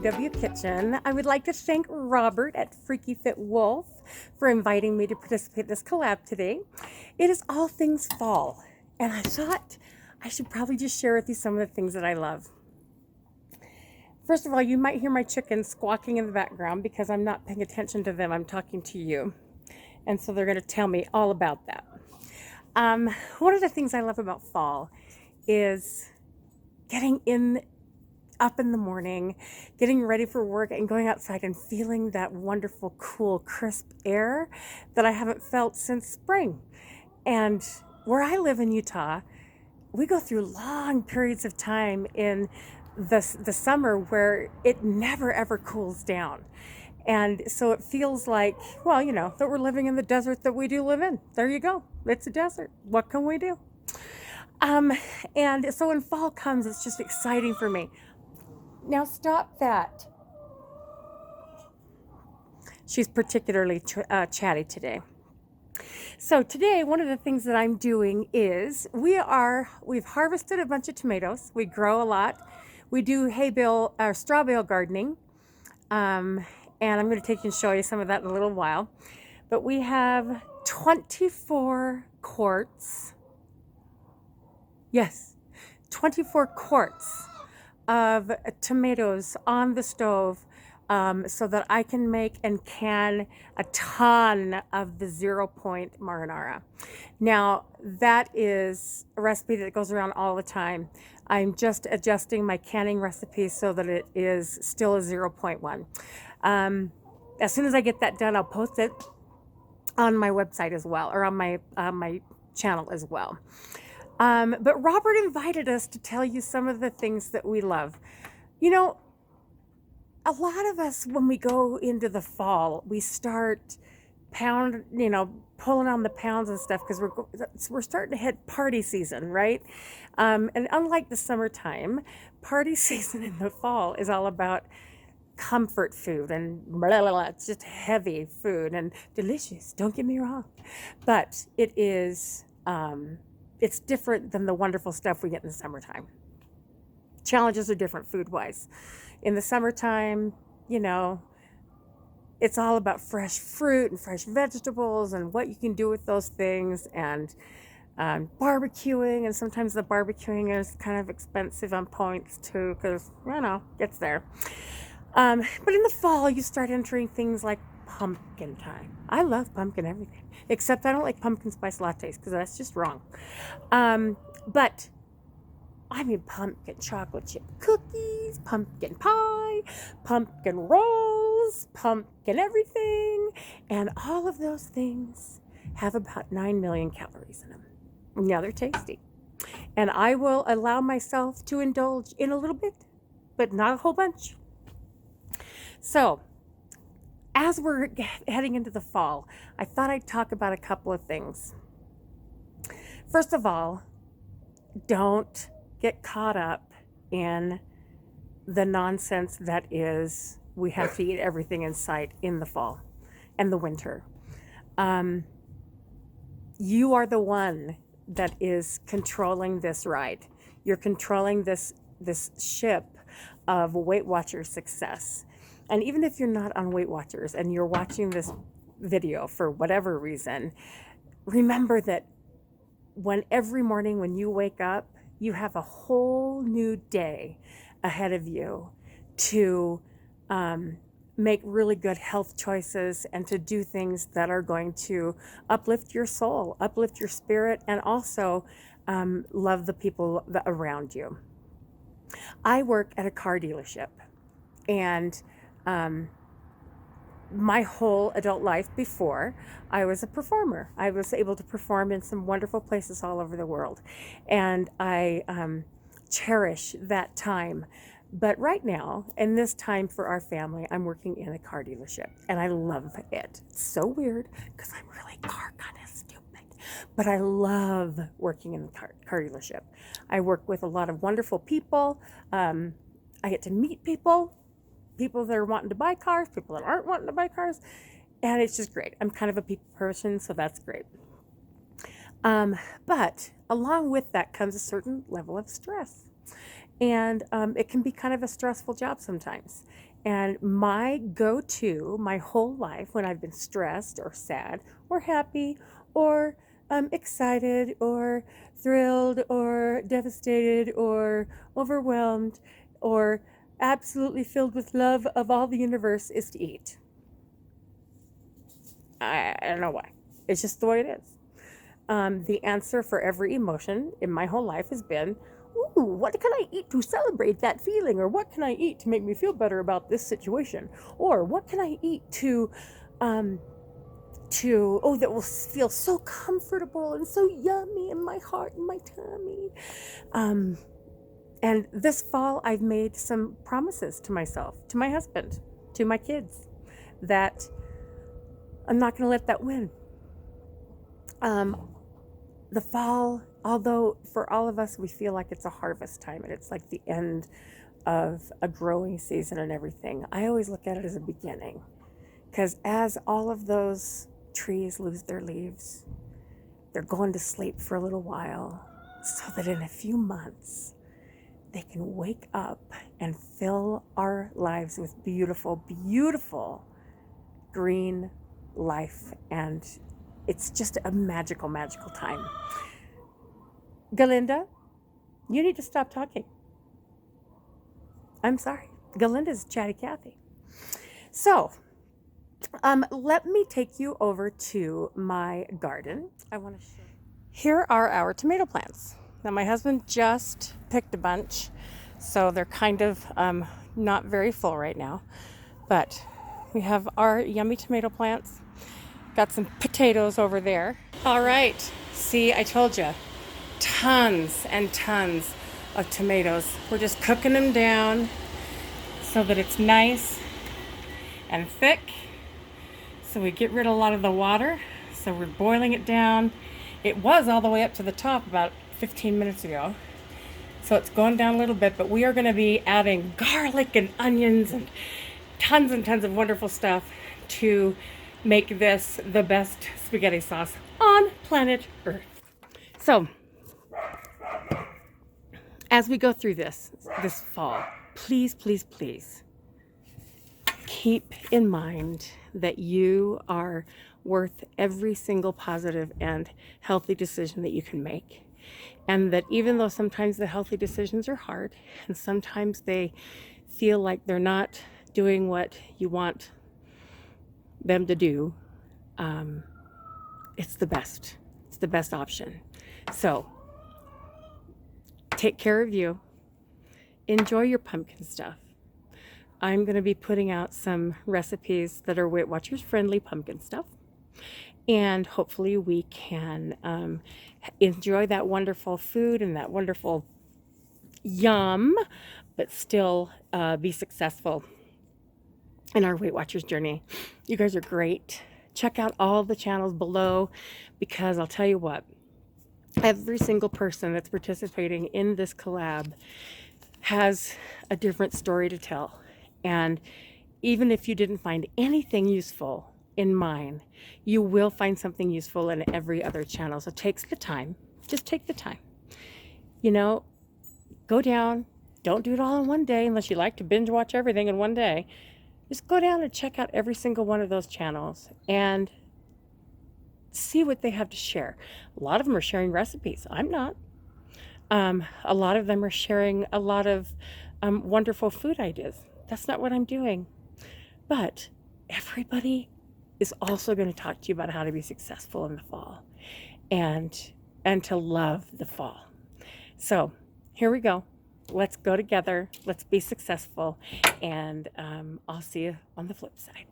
FTW Kitchen. I would like to thank Robert at Freaky Fit Wolf for inviting me to participate in this collab today. It is all things fall, and I thought I should probably just share with you some of the things that I love. First of all, you might hear my chickens squawking in the background because I'm not paying attention to them. I'm talking to you. And so they're going to tell me all about that. One of the things I love about fall is getting up in the morning, getting ready for work and going outside and feeling that wonderful, cool, crisp air that I haven't felt since spring. And where I live in Utah, we go through long periods of time in the summer where it never ever cools down. And so it feels like, well, that we're living in the desert that we do live in. There you go. It's a desert. What can we do? And so when fall comes, it's just exciting for me. Now stop that. She's particularly chatty today. So today, one of the things that I'm doing is we've harvested a bunch of tomatoes. We grow a lot. We do straw bale gardening. And I'm going to take you and show you some of that in a little while. But we have 24 quarts. Yes, 24 quarts of tomatoes on the stove so that I can make and can a ton of the 0-point marinara. Now, that is a recipe that goes around all the time. I'm just adjusting my canning recipe so that it is still a 0.1. As soon as I get that done, I'll post it on my website as well, or on my channel as well. But Robert invited us to tell you some of the things that we love. A lot of us, when we go into the fall, we start pulling on the pounds and stuff because we're starting to hit party season, right? And unlike the summertime, party season in the fall is all about comfort food and blah, blah, blah. It's just heavy food and delicious. Don't get me wrong, but it is. It's different than the wonderful stuff we get in the summertime. Challenges are different food-wise. In the summertime, it's all about fresh fruit and fresh vegetables and what you can do with those things and barbecuing. And sometimes the barbecuing is kind of expensive on points too because, it's there. But in the fall, you start entering things like pumpkin time. I love pumpkin everything, except I don't like pumpkin spice lattes because that's just wrong. But I mean pumpkin chocolate chip cookies, pumpkin pie, pumpkin rolls, pumpkin everything. And all of those things have about 9 million calories in them. Now they're tasty. And I will allow myself to indulge in a little bit, but not a whole bunch. So, as we're heading into the fall, I thought I'd talk about a couple of things. First of all, don't get caught up in the nonsense that is we have to eat everything in sight in the fall and the winter. You are the one that is controlling this ride. You're controlling this ship of Weight Watchers success. And even if you're not on Weight Watchers and you're watching this video for whatever reason, remember that every morning when you wake up, you have a whole new day ahead of you to make really good health choices and to do things that are going to uplift your soul, uplift your spirit, and also love the people around you. I work at a car dealership, and my whole adult life before, I was a performer. I was able to perform in some wonderful places all over the world. And I cherish that time. But right now, in this time for our family, I'm working in a car dealership. And I love it. It's so weird because I'm really car kind of stupid. But I love working in the car dealership. I work with a lot of wonderful people. I get to meet people that are wanting to buy cars, people that aren't wanting to buy cars, and it's just great. I'm kind of a people person, so that's great. But along with that comes a certain level of stress, and it can be kind of a stressful job sometimes. And my go-to, my whole life, when I've been stressed or sad or happy or excited or thrilled or devastated or overwhelmed or absolutely filled with love of all the universe, is to eat. I don't know why. It's just the way it is. The answer for every emotion in my whole life has been, ooh, what can I eat to celebrate that feeling? Or what can I eat to make me feel better about this situation? Or what can I eat that will feel so comfortable and so yummy in my heart and my tummy. And this fall, I've made some promises to myself, to my husband, to my kids, that I'm not going to let that win. The fall, although for all of us, we feel like it's a harvest time and it's like the end of a growing season and everything, I always look at it as a beginning. Because as all of those trees lose their leaves, they're going to sleep for a little while so that in a few months, they can wake up and fill our lives with beautiful, beautiful green life. And it's just a magical, magical time. Galinda, you need to stop talking. I'm sorry. Galinda's chatty Cathy. So, let me take you over to my garden. I want to show you. Here are our tomato plants. Now, my husband just picked a bunch, so they're kind of not very full right now. But we have our yummy tomato plants. Got some potatoes over there. All right. See, I told you. Tons and tons of tomatoes. We're just cooking them down so that it's nice and thick. So we get rid of a lot of the water. So we're boiling it down. It was all the way up to the top about 15 minutes ago. So it's going down a little bit, but we are going to be adding garlic and onions and tons of wonderful stuff to make this the best spaghetti sauce on planet Earth. So, as we go through this fall, please, please, please keep in mind that you are worth every single positive and healthy decision that you can make. And that even though sometimes the healthy decisions are hard and sometimes they feel like they're not doing what you want them to do, it's the best. It's the best option. So take care of you. Enjoy your pumpkin stuff. I'm going to be putting out some recipes that are Weight Watchers friendly pumpkin stuff. And hopefully we can enjoy that wonderful food and that wonderful yum, but still be successful in our Weight Watchers journey. You guys are great. Check out all the channels below, because I'll tell you what, every single person that's participating in this collab has a different story to tell. And even if you didn't find anything useful in mine, you will find something useful in every other channel. So take the time. Just take the time. You know, go down. Don't do it all in one day unless you like to binge watch everything in one day. Just go down and check out every single one of those channels and see what they have to share. A lot of them are sharing recipes. I'm not. A lot of them are sharing a lot of wonderful food ideas. That's not what I'm doing. But everybody is also going to talk to you about how to be successful in the fall and to love the fall. So here we go. Let's go together. Let's be successful. And I'll see you on the flip side.